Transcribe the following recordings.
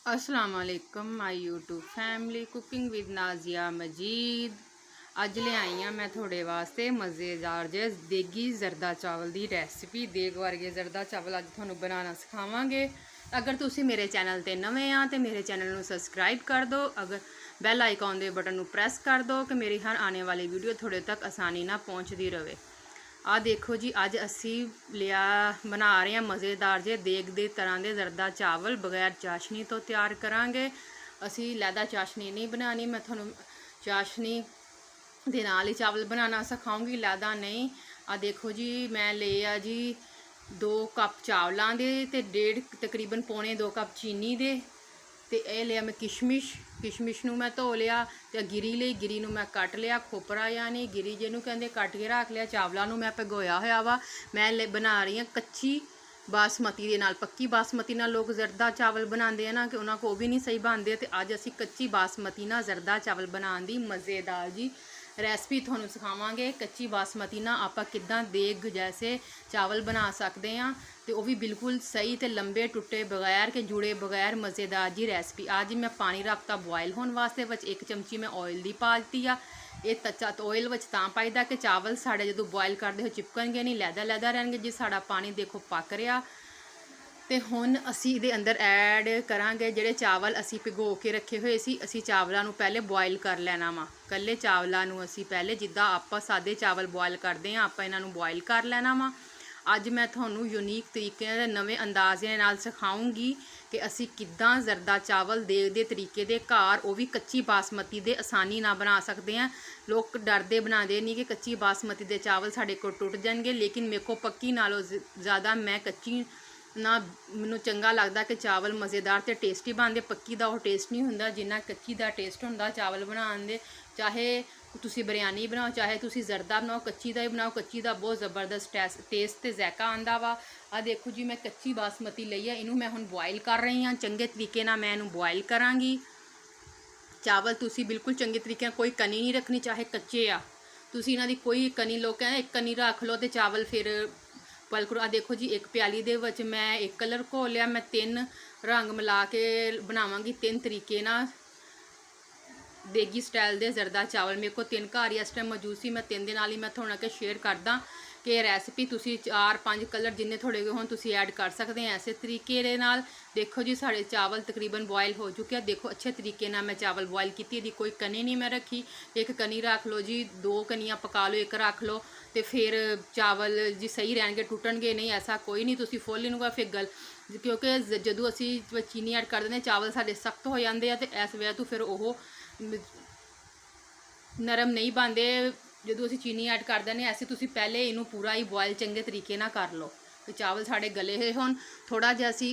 अस्सलाम वालेकुम my YouTube family cooking with Nazia Majeed. अज ले आई हाँ मैं थोड़े वास्ते मज़ेदार जे देगी जरदा चावल की रेसिपी। देग वर्गे जरदा चावल अज तुहानू बनाना सिखावांगे। अगर तुसी मेरे चैनल ते नवे आ तो मेरे चैनल नू सबसक्राइब कर दो। अगर बैल आइकॉन के बटन नू प्रेस कर दो कि मेरी हर आने वाली वीडियो थोड़े तक आसानी ना पहुँचती रहे। आ देखो जी, अज असी लिया बना रहे हैं मज़ेदार जे देग दे तरह के जरदा चावल बगैर चाशनी तो तैयार करांगे। असी लैदा चाशनी नहीं बनानी, मैं थोनों चाशनी दे नाल ही चावल बनाना सिखाऊंगी, लैदा नहीं। आ देखो जी, मैं ले आ जी 2 कप चावलों के ते 1.5 तकरीबन पौने 2 कप चीनी दे। तो यह लिया मैं किशमिश नू मैं धो लिया। तो गिरी ली, गिरी नू मैं कट लिया, खोपरा यानी गिरी जिन्हों कहते कट के रख लिया। चावलों नू मैं भगोया होया वा। मैं बना रही हाँ कच्ची बासमती दे नाल। पक्की बासमती नाल लोग जरदा चावल बनाते हैं ना कि उन्होंने को भी नहीं सही बनते। तो अज असी कच्ची बासमती नाल जरदा चावल बनाने की मज़ेदार जी रेसिपी थोनों सिखावांगे। कच्ची बासमती ना आपां किद्दां देग जैसे चावल बना सकते हैं, तो वह भी बिल्कुल सही तो लंबे टुटे बगैर के जुड़े बगैर मज़ेदार जी रेसिपी। आज मैं पानी रखता बॉयल होने वास्ते, बच 1 चमची मैं ऑयल की पा दी आ। ये तच्चा ऑयल बच तां पाईदा कि चावल साढ़े जो बॉयल करते हो चिपकणगे नहीं, लैदा लैदा रहणगे जी। साड़ा पानी देखो पक रहा। तो हुण असी इहदे अंदर ऐड करांगे जिहड़े चावल असी भिगो के रखे हुए सी। असी चावलों नूं पहले बॉयल कर लेना वा। कल्ले चावलों नूं असी पहले जिद्दां आपां सादे चावल बॉयल करते हैं आपां इन्हां नूं बॉयल कर लेना वा। अज मैं तुहानूं यूनीक तरीके दे नवे अंदाजे नाल सिखाऊंगी कि असी किद्दां जरदा चावल देग दे तरीके दे घर वो भी कच्ची बासमती दे आसानी ना बना सकते हैं। लोग डरदे बनाते नहीं कि कच्ची बासमती दे चावल साढ़े को टुट जाएंगे, लेकिन मेरे को पक्की नालों ज़्यादा मैं कच्ची ना मैनूं चंगा लगता कि चावल मज़ेदार तो टेस्टी बनते। पक्की का वो टेस्ट नहीं होंदा जिन्ना कच्ची का टेस्ट होंदा चावल बनाने दे। चाहे तुसी बिरयानी बनाओ, चाहे तुसी जरदा बनाओ, कच्ची का ही बनाओ, कच्ची का बहुत ज़बरदस्त टेस्ट तो जायका आंदा वा। आ देखो जी, मैं कच्ची बासमती लई है, इनू मैं हुण बॉयल कर रही हाँ। चंगे तरीके नाल मैं इनू बॉयल करांगी। चावल तुसी बिल्कुल चंगे तरीके कोई कनी नहीं रखनी, चाहे कच्चे आ तुसी इन्हां दी कोई कनी लोग कहते एक कनी रख लो तो चावल फिर बॉयल करो। आ देखो जी, 1 प्याली दे विच मैं 1 कलर घोल लिया। मैं 3 रंग मिला के बनावांगी 3 तरीके नाल देगी स्टाइल दे जरदा चावल। मेरे को 3 घर ही इस टाइम मौजूद सी, मैं 3 दे नाल ही मैं थोड़ा के शेयर करदा कि रेसिपी तुसी 4-5 कलर जिन्ने थोड़े होन तुसी ऐड कर सकते हैं ऐसे तरीके दे नाल। देखो जी, साढ़े चावल तकरीबन बॉयल हो चुके हैं। देखो अच्छे तरीके नाल मैं चावल बॉयल की, कोई कनी नहीं मैं रखी। 1 कनी रख लो जी, 2 कनियां पका लो, 1 रख लो तो फिर चावल जी सही रहणगे, टुटणगे नहीं। ऐसा कोई नहीं, तुसी फुल इनू फिर गल क्योंकि जदों असी चीनी ऐड कर देंगे चावल साढ़े सख्त हो जाते हैं। तो इस वजह तो फिर वो नरम नहीं बनते जो असी चीनी ऐड कर दें। ऐसे तुसी पहले इनू पूरा ही बॉयल चंगे तरीके ना कर लो। तो चावल साढ़े गले हुए होन। थोड़ा जिहा असी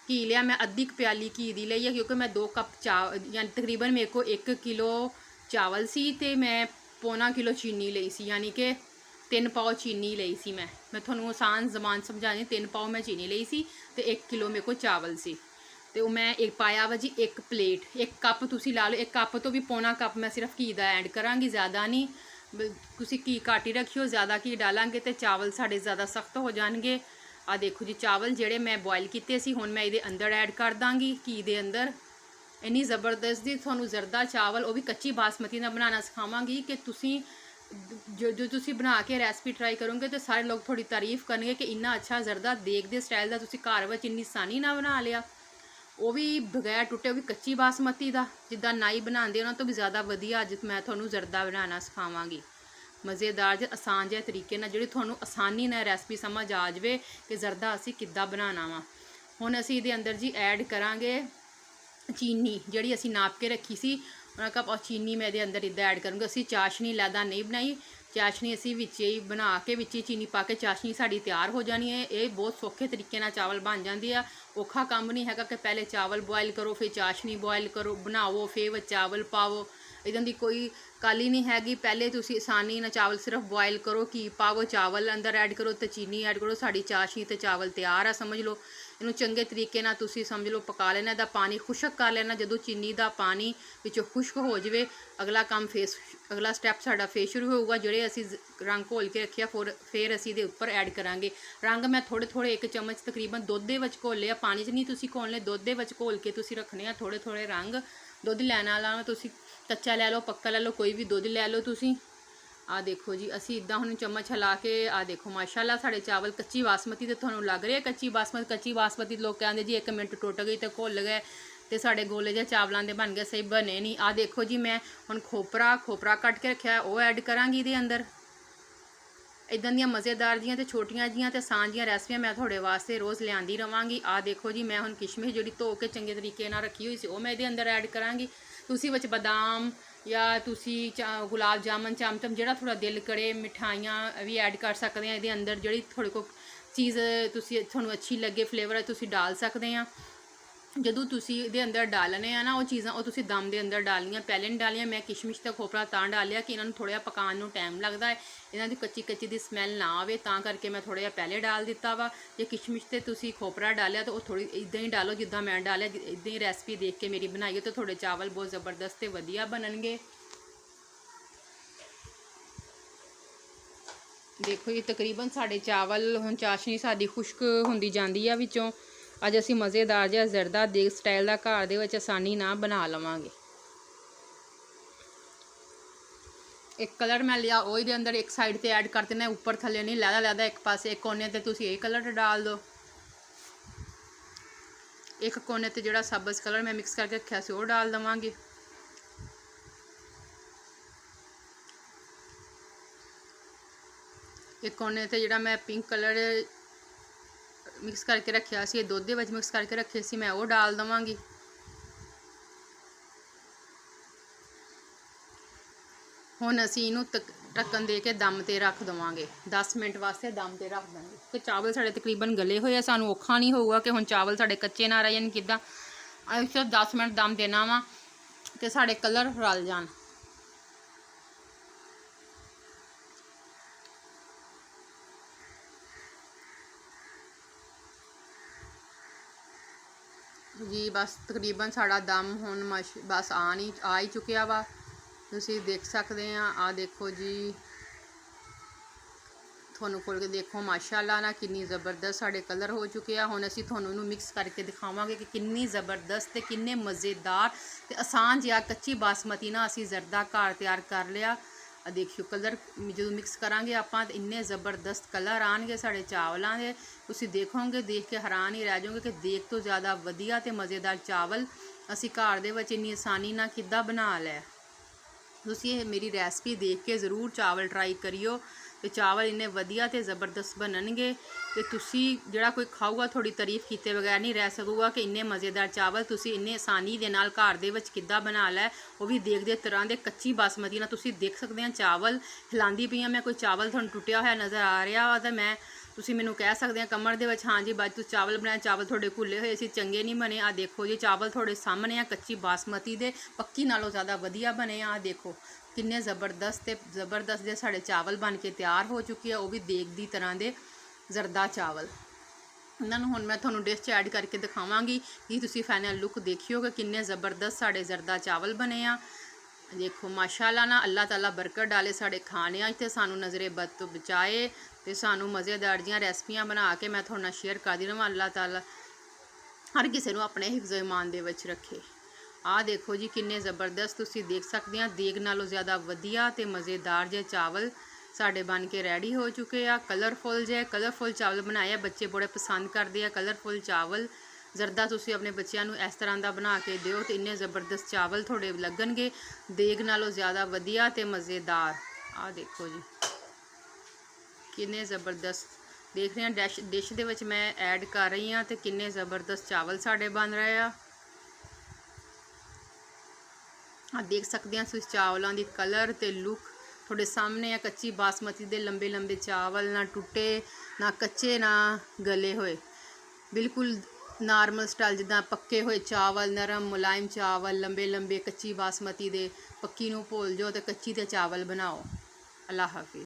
घी लिया, मैं अद्धी प्याली घी दी लई है क्योंकि मैं 2 कप यानी तकरीबन मेरे को 1 किलो चावल सी ते मैं पौना किलो चीनी लई सी, यानी कि 3 पाव चीनी लई सी। मैं थोनों आसान जबान समझानी, 3 पाव मैं चीनी लई सी ते 1 किलो मेरे को चावल सी। तो मैं एक पाया वा जी 1 प्लेट, 1 कप तुसी ला लो। 1 कप तो भी पौना कप मैं सिर्फ घी का ऐड करांगी, ज़्यादा नहीं। तुसी घी घट ही रखियो, ज़्यादा घी डालांगे तो चावल साढ़े ज़्यादा सख्त हो जाएंगे। आ देखो जी, चावल जेड़े मैं बॉयल किए सी हुण मैं ये अंदर ऐड कर दांगी घी दे अंदर। इन्नी ज़बरदस्त जी तुहानूं जरदा चावल वो भी कच्ची बासमती का बनाना सिखावांगी कि तुसी जो तुसी बना के रेसिपी ट्राई करोगे तो सारे लोग थोड़ी तारीफ करेंगे कि इन्ना अच्छा जरदा देग दे स्टाइल का तुसी घर विच इन्नी आसानी ना बना लिया। वो भी बगैर टुटे, वो भी कच्ची बासमती का जिद्दां नाई बनाते उन्होंने तो भी ज़्यादा वधिया अज मैं थोनों जरदा बनाना सिखावांगी। मज़ेदार जे आसान जे तरीके नाल जिहड़ी थोनों आसानी नाल रेसिपी समझ आ जाए कि जरदा असी किद्दां बनाना वा। हुण असी इहदे अंदर जी ऐड करांगे चीनी जिहड़ी असी नाप के रखी सी। उन्हां कप चीनी मैं इहदे अंदर इद्दां ऐड करूँगी। असी चाशनी लैदा नहीं बनाई, चाशनी असी विच ही बना के विच ही चीनी पा के चाशनी साड़ी तैयार हो जानी है। ये बहुत सौखे तरीके नाल चावल बन जाते हैं। औखा काम नहीं है कि पहले चावल बॉयल करो फिर चाशनी बॉयल करो बनाओ फिर चावल पाओ, इदां दी कोई काली नहीं हैगी। पहले तुसी आसानी ना चावल सिर्फ बॉयल करो, घी पाओ, चावल अंदर ऐड करो तो चीनी ऐड करो, साड़ी चाशनी तो चावल तैयार है समझ लो। ਇਹਨੂੰ ਚੰਗੇ ਤਰੀਕੇ ਨਾਲ ਤੁਸੀਂ ਸਮਝ ਲਓ ਪਕਾ ਲੈਣਾ। ਇਹਦਾ ਪਾਣੀ ਖੁਸ਼ਕ ਕਰ ਲੈਣਾ। ਜਦੋਂ ਚੀਨੀ ਦਾ ਪਾਣੀ ਵਿੱਚੋਂ ਖੁਸ਼ਕ ਹੋ ਜਾਵੇ ਅਗਲਾ ਸਟੈਪ ਸਾਡਾ ਫੇਰ ਸ਼ੁਰੂ ਹੋਊਗਾ। ਜਿਹੜੇ ਅਸੀਂ ਰੰਗ ਘੋਲ ਕੇ ਰੱਖਿਆ ਫਿਰ ਅਸੀਂ ਇਹਦੇ ਉੱਪਰ ਐਡ ਕਰਾਂਗੇ ਰੰਗ। ਮੈਂ ਥੋੜ੍ਹੇ 1 ਚਮਚ ਤਕਰੀਬਨ ਦੁੱਧ ਦੇ ਵਿੱਚ ਘੋਲੇ ਆ, ਪਾਣੀ 'ਚ ਨਹੀਂ ਤੁਸੀਂ ਘੋਲਣੇ, ਦੁੱਧ ਦੇ ਵਿੱਚ ਘੋਲ ਕੇ ਤੁਸੀਂ ਰੱਖਣੇ ਆ ਥੋੜ੍ਹੇ ਰੰਗ। ਦੁੱਧ ਲੈਣ ਵਾਲਾ ਤੁਸੀਂ ਕੱਚਾ ਲੈ ਲਓ, ਪੱਕਾ ਲੈ ਲਓ, ਕੋਈ ਵੀ ਦੁੱਧ ਲੈ ਲਓ ਤੁਸੀਂ। ਆ ਦੇਖੋ ਜੀ ਅਸੀਂ ਇਦਾਂ ਹੁਣ ਚਮਚ ਹਿਲਾ ਕੇ ਆ ਦੇਖੋ ਮਾਸ਼ਾਅੱਲਾ ਸਾਡੇ ਚਾਵਲ ਕੱਚੀ ਬਾਸਮਤੀ ਤੇ ਤੁਹਾਨੂੰ ਲੱਗ ਰਿਹਾ ਕੱਚੀ ਬਾਸਮਤੀ ਲੋਕ ਕਹਿੰਦੇ ਜੀ 1 ਮਿੰਟ ਟੁੱਟ ਗਈ ਤੇ ਘੁੱਲ ਗਏ ਤੇ ਸਾਡੇ ਗੋਲੇ ਜਿਹੇ ਚਾਵਲਾਂ ਦੇ ਬਣ ਗਏ, ਸਹੀ ਬਣੇ ਨਹੀਂ। ਆ ਦੇਖੋ ਜੀ ਮੈਂ ਹੁਣ ਖੋਪਰਾ ਕੱਟ ਕੇ ਰੱਖਿਆ ਉਹ ਐਡ ਕਰਾਂਗੀ ਇਹਦੇ ਅੰਦਰ। ਇਦਾਂ ਦੀਆਂ ਮਜ਼ੇਦਾਰ ਜੀਆਂ ਤੇ ਛੋਟੀਆਂ ਜੀਆਂ ਤੇ ਆਸਾਨ ਜੀਆਂ ਰੈਸਪੀਆਂ ਮੈਂ ਤੁਹਾਡੇ ਵਾਸਤੇ ਰੋਜ਼ ਲਿਆਂਦੀ ਰਵਾਂਗੀ। ਆ ਦੇਖੋ ਜੀ ਮੈਂ ਹੁਣ ਕਿਸ਼ਮਿਸ਼ ਜਿਹੜੀ ਧੋ ਕੇ ਚੰਗੇ ਤਰੀਕੇ ਨਾਲ ਰੱਖੀ ਹੋਈ ਸੀ ਉਹ ਮੈਂ ਇਹਦੇ ਅੰਦਰ ਐਡ ਕਰਾਂਗੀ। ਤੁਸੀਂ ਵਿੱਚ ਬਦਾਮ ਜਾਂ ਤੁਸੀਂ ਗੁਲਾਬ ਜਾਮਨ ਚਮਚਮ ਜਿਹੜਾ ਥੋੜਾ ਦਿਲ ਕਰੇ ਮਿਠਾਈਆਂ ਵੀ ਐਡ ਕਰ ਸਕਦੇ ਆ ਇਹਦੇ ਅੰਦਰ। ਜਿਹੜੀ ਤੁਹਾਡੇ ਕੋਲ ਚੀਜ਼ ਤੁਹਾਨੂੰ ਅੱਛੀ ਲੱਗੇ ਫਲੇਵਰ ਤੁਸੀਂ ਡਾਲ ਸਕਦੇ ਆ। ਜਦੋਂ ਤੁਸੀਂ ਇਹਦੇ ਅੰਦਰ ਡਾਲਣੇ ਆ ਨਾ ਉਹ ਚੀਜ਼ਾਂ ਉਹ ਤੁਸੀਂ ਦਮ ਦੇ ਅੰਦਰ ਡਾਲਣੀਆਂ, ਪਹਿਲੇ ਨਹੀਂ ਡਾਲੀਆਂ। ਮੈਂ ਕਿਸ਼ਮਿਸ਼ ਤੇ ਖੋਪਰਾ ਤਾਂ ਡਾਲਿਆ ਕਿ ਇਹਨਾਂ ਨੂੰ ਥੋੜ੍ਹਾ ਜਿਹਾ ਪਕਾਉਣ ਨੂੰ ਟਾਈਮ ਲੱਗਦਾ ਹੈ, ਇਹਨਾਂ ਦੀ ਕੱਚੀ ਦੀ ਸਮੈਲ ਨਾ ਆਵੇ, ਤਾਂ ਕਰਕੇ ਮੈਂ ਥੋੜ੍ਹਾ ਜਿਹਾ ਪਹਿਲੇ ਡਾਲ ਦਿੱਤਾ ਵਾ। ਜੇ ਕਿਸ਼ਮਿਸ਼ ਤੇ ਤੁਸੀਂ ਖੋਪਰਾ ਡਾਲਿਆ ਤਾਂ ਉਹ ਥੋੜ੍ਹੀ ਇੱਦਾਂ ਹੀ ਡਾਲੋ ਜਿੱਦਾਂ ਮੈਂ ਡਾਲਿਆ। ਇੱਦਾਂ ਹੀ ਰੈਸਪੀ ਦੇਖ ਕੇ ਮੇਰੀ ਬਣਾਈਏ ਤਾਂ ਤੁਹਾਡੇ ਚਾਵਲ ਬਹੁਤ ਜ਼ਬਰਦਸਤ ਤੇ ਵਧੀਆ ਬਣਨਗੇ। ਦੇਖੋ ਜੀ ਤਕਰੀਬਨ ਸਾਡੇ ਚਾਵਲ ਹੁਣ ਚਾਸ਼ਨੀ ਸਾਡੀ ਖੁਸ਼ਕ ਹੁੰਦੀ ਜਾਂਦੀ ਆ ਵਿੱਚੋਂ। ਅੱਜ ਅਸੀਂ ਮਜ਼ੇਦਾਰ ਜਿਹਾ ਜ਼ਰਦਾ ਦੇਗ ਸਟਾਈਲ ਦਾ ਘਰ ਦੇ ਵਿੱਚ ਆਸਾਨੀ ਨਾਲ ਬਣਾ ਲਵਾਂਗੇ। ਇੱਕ ਕਲਰ ਮੈਂ ਲਿਆ ਉਹ ਇਹਦੇ ਅੰਦਰ ਇੱਕ ਸਾਈਡ ਤੇ ਐਡ ਕਰ ਦੇਣਾ, ਉੱਪਰ ਥੱਲੇ ਨਹੀਂ, ਲਹਿਦਾ ਇੱਕ ਪਾਸੇ। ਇੱਕ ਕੋਨੇ ਤੇ ਤੁਸੀਂ ਇਹ ਕਲਰ ਡਾਲ ਦਿਓ, ਇੱਕ ਕੋਨੇ ਤੇ ਜਿਹੜਾ ਸਬਜ਼ ਕਲਰ ਮੈਂ ਮਿਕਸ ਕਰਕੇ ਰੱਖਿਆ ਸੀ ਉਹ ਡਾਲ ਦੇਵਾਂਗੇ। ਇੱਕ ਕੋਨੇ ਤੇ ਜਿਹੜਾ ਮੈਂ ਪਿੰਕ ਕਲਰ ਮਿਕਸ ਕਰਕੇ ਰੱਖਿਆ ਸੀ, ਦੁੱਧ ਦੇ ਵਿੱਚ ਮਿਕਸ ਕਰਕੇ ਰੱਖੇ ਸੀ ਮੈਂ ਉਹ ਡਾਲ ਦੇਵਾਂਗੀ। ਹੁਣ ਅਸੀਂ ਇਹਨੂੰ ਢੱਕਣ ਦੇ ਕੇ ਦਮ ਤੇ ਰੱਖ ਦੇਵਾਂਗੇ, 10 ਮਿੰਟ ਵਾਸਤੇ ਦਮ ਤੇ ਰੱਖ ਦਾਂਗੇ। ਤੇ ਚਾਵਲ ਸਾਡੇ ਤਕਰੀਬਨ ਗਲੇ ਹੋਏ ਆ, ਸਾਨੂੰ ਔਖਾ ਨਹੀਂ ਹੋਊਗਾ ਕਿ ਹੁਣ ਚਾਵਲ ਸਾਡੇ ਕੱਚੇ ਨਾ ਰਹਿ ਜਾਣ। ਕਿੱਦਾਂ ਅਸੀਂ ਸਿਰਫ 10 ਮਿੰਟ ਦਮ ਦੇਣਾ ਵਾ ਤੇ ਸਾਡੇ ਕਲਰ ਰਲ ਜਾਣ। ਜੀ ਬਸ ਤਕਰੀਬਨ ਸਾਡਾ ਦਮ ਹੁਣ ਬਸ ਆ ਹੀ ਚੁੱਕਿਆ ਵਾ, ਤੁਸੀਂ ਦੇਖ ਸਕਦੇ ਆ। ਆ ਦੇਖੋ ਜੀ ਤੁਹਾਨੂੰ ਖੋਲ ਕੇ ਦੇਖੋ ਮਾਸ਼ਾਅੱਲਾ ਨਾ ਕਿੰਨੀ ਜ਼ਬਰਦਸਤ ਸਾਡੇ ਕਲਰ ਹੋ ਚੁੱਕੇ ਆ। ਹੁਣ ਅਸੀਂ ਤੁਹਾਨੂੰ ਇਹਨੂੰ ਮਿਕਸ ਕਰਕੇ ਦਿਖਾਵਾਂਗੇ ਕਿ ਕਿੰਨੀ ਜ਼ਬਰਦਸਤ ਤੇ ਕਿੰਨੇ ਮਜ਼ੇਦਾਰ ਤੇ ਆਸਾਨ ਜਿਹਾ ਕੱਚੀ ਬਾਸਮਤੀ ਨਾਲ ਅਸੀਂ ਜ਼ਰਦਾ ਘਰ ਤਿਆਰ ਕਰ ਲਿਆ। ਆ ਦੇਖਿਓ ਕਲਰ ਜਦੋਂ ਮਿਕਸ ਕਰਾਂਗੇ ਆਪਾਂ ਤਾਂ ਇੰਨੇ ਜ਼ਬਰਦਸਤ ਕਲਰ ਆਉਣਗੇ ਸਾਡੇ ਚਾਵਲਾਂ ਦੇ, ਤੁਸੀਂ ਦੇਖੋਗੇ ਦੇਖ ਕੇ ਹੈਰਾਨ ਹੀ ਰਹਿ ਜਾਓਗੇ ਕਿ ਦੇਖ ਤੋਂ ਜ਼ਿਆਦਾ ਵਧੀਆ ਤੇ ਮਜ਼ੇਦਾਰ ਚਾਵਲ ਅਸੀਂ ਘਰ ਦੇ ਵਿੱਚ ਇੰਨੀ ਆਸਾਨੀ ਨਾਲ ਕਿੱਦਾਂ ਬਣਾ ਲਿਆ। ਤੁਸੀਂ ਇਹ ਮੇਰੀ ਰੈਸਪੀ ਦੇਖ ਕੇ ਜ਼ਰੂਰ ਚਾਵਲ ਟਰਾਈ ਕਰਿਓ ਤੇ ਚਾਵਲ ਇੰਨੇ ਵਧੀਆ ਤੇ ਜ਼ਬਰਦਸਤ ਬਣਨਗੇ ਤੇ ਤੁਸੀਂ ਜਿਹੜਾ ਕੋਈ ਖਾਊਗਾ ਤੁਹਾਡੀ ਤਾਰੀਫ ਕੀਤੇ ਬਗੈਰ ਨਹੀਂ ਰਹਿ ਸਕੂਗਾ ਕਿ ਇੰਨੇ ਮਜ਼ੇਦਾਰ ਚਾਵਲ ਤੁਸੀਂ ਇੰਨੇ ਆਸਾਨੀ ਦੇ ਨਾਲ ਘਰ ਦੇ ਵਿੱਚ ਕਿੱਦਾਂ ਬਣਾ ਲੈ, ਉਹ ਵੀ ਦੇਖਦੇ ਤਰ੍ਹਾਂ ਦੇ ਕੱਚੀ ਬਾਸਮਤੀ ਨਾਲ। ਤੁਸੀਂ ਦੇਖ ਸਕਦੇ ਆ ਚਾਵਲ ਹਿਲਾਉਂਦੀ ਪਈ ਆ ਮੈਂ, ਕੋਈ ਚਾਵਲ ਤੁਹਾਨੂੰ ਟੁੱਟਿਆ ਹੋਇਆ ਨਜ਼ਰ ਆ ਰਿਹਾ ਤਾਂ ਤੁਸੀਂ ਮੈਨੂੰ ਕਹਿ ਸਕਦੇ ਆ ਕਮਰ ਦੇ ਵਿੱਚ ਹਾਂਜੀ ਬਾਅਦ ਤੁਸੀਂ ਚਾਵਲ ਬਣਾਏ, ਚਾਵਲ ਤੁਹਾਡੇ ਘੁੱਲੇ ਹੋਏ ਸੀ ਚੰਗੇ ਨਹੀਂ ਬਣੇ। ਆ ਦੇਖੋ ਜੀ ਚਾਵਲ ਤੁਹਾਡੇ ਸਾਹਮਣੇ ਆ ਕੱਚੀ ਬਾਸਮਤੀ ਦੇ, ਪੱਕੀ ਨਾਲੋਂ ਜ਼ਿਆਦਾ ਵਧੀਆ ਬਣੇ ਆ। ਦੇਖੋ ਕਿੰਨੇ ਜ਼ਬਰਦਸਤ ਦੇ ਸਾਡੇ ਚਾਵਲ ਬਣ ਕੇ ਤਿਆਰ ਹੋ ਚੁੱਕੇ ਆ, ਉਹ ਵੀ ਦੇਗ ਦੀ ਤਰ੍ਹਾਂ ਦੇ ਜ਼ਰਦਾ ਚਾਵਲ। ਇਹਨਾਂ ਨੂੰ ਹੁਣ ਮੈਂ ਤੁਹਾਨੂੰ ਡਿਸ਼ 'ਚ ਐਡ ਕਰਕੇ ਦਿਖਾਵਾਂਗੀ ਕਿ ਤੁਸੀਂ ਫਾਈਨਲ ਲੁੱਕ ਦੇਖਿਓ ਕਿ ਕਿੰਨੇ ਜ਼ਬਰਦਸਤ ਸਾਡੇ ਜ਼ਰਦਾ ਚਾਵਲ ਬਣੇ ਆ। ਦੇਖੋ ਮਾਸ਼ਾਅੱਲਾ ਨਾ ਅੱਲਾਹ ਤਾਲਾ ਬਰਕਤ ਡਾਲੇ ਸਾਡੇ ਖਾਣਿਆਂ 'ਚ ਤੇ ਸਾਨੂੰ ਨਜ਼ਰੇ ਬਦ ਤੋਂ ਬਚਾਏ ਤੇ ਸਾਨੂੰ ਮਜ਼ੇਦਾਰ ਜੀਆਂ ਰੈਸਪੀਆਂ ਬਣਾ ਕੇ ਮੈਂ ਤੁਹਾਡੇ ਨਾਲ ਸ਼ੇਅਰ ਕਰਦੀ ਰਹਾਂ। ਅੱਲਾਹ ਤਾਲਾ ਹਰ ਕਿਸੇ ਨੂੰ ਆਪਣੇ ਹਿਫਜ਼ ਇਮਾਨ ਦੇ ਵਿੱਚ ਰੱਖੇ। ਆ ਦੇਖੋ ਜੀ ਕਿੰਨੇ ਜ਼ਬਰਦਸਤ ਤੁਸੀਂ ਦੇਖ ਸਕਦੇ ਆ, ਦੇਗ ਨਾਲੋਂ ਜ਼ਿਆਦਾ ਵਧੀਆ ਤੇ ਮਜ਼ੇਦਾਰ ਜਿਹੇ ਚਾਵਲ ਸਾਡੇ ਬਣ ਕੇ ਰੈਡੀ ਹੋ ਚੁੱਕੇ ਆ। ਕਲਰਫੁਲ ਚਾਵਲ ਬਣਾਏ ਆ, ਬੱਚੇ ਬੜੇ ਪਸੰਦ ਕਰਦੇ ਆ ਕਲਰਫੁਲ ਚਾਵਲ। ਜ਼ਰਦਾ ਤੁਸੀਂ ਆਪਣੇ ਬੱਚਿਆਂ ਨੂੰ ਇਸ ਤਰ੍ਹਾਂ ਦਾ ਬਣਾ ਕੇ ਦਿਓ ਤੇ ਇੰਨੇ ਜ਼ਬਰਦਸਤ ਚਾਵਲ ਤੁਹਾਡੇ ਲੱਗਣਗੇ, ਦੇਗ ਨਾਲੋਂ ਜ਼ਿਆਦਾ ਵਧੀਆ ਤੇ ਮਜ਼ੇਦਾਰ। ਆ ਦੇਖੋ ਜੀ ਕਿੰਨੇ ਜ਼ਬਰਦਸਤ ਦੇਖ ਰਹੇ ਆ, ਡਿਸ਼ ਦੇ ਵਿੱਚ ਮੈਂ ਐਡ ਕਰ ਰਹੀ ਆ ਤੇ ਕਿੰਨੇ ਜ਼ਬਰਦਸਤ ਚਾਵਲ ਸਾਡੇ ਬਣ ਰਹੇ ਆ। ਦੇਖ ਸਕਦੇ ਆ ਤੁਸੀਂ ਚਾਵਲਾਂ ਦੀ ਕਲਰ ਤੇ ਲੁੱਕ ਤੁਹਾਡੇ ਸਾਹਮਣੇ ਆ। ਕੱਚੀ ਬਾਸਮਤੀ ਦੇ ਲੰਬੇ ਚਾਵਲ, ਨਾ ਟੁੱਟੇ ਨਾ ਕੱਚੇ ਨਾ ਗਲੇ ਹੋਏ, ਬਿਲਕੁਲ ਨਾਰਮਲ ਸਟਾਈਲ ਜਿੱਦਾਂ ਪੱਕੇ ਹੋਏ ਚਾਵਲ, ਨਰਮ ਮੁਲਾਇਮ ਚਾਵਲ ਲੰਬੇ ਕੱਚੀ ਬਾਸਮਤੀ ਦੇ। ਪੱਕੀ ਨੂੰ ਭੁੱਲ ਜਾਓ ਤੇ ਕੱਚੀ ਦੇ ਚਾਵਲ ਬਣਾਓ। ਅੱਲਾਹ ਹਾਫਿਜ਼।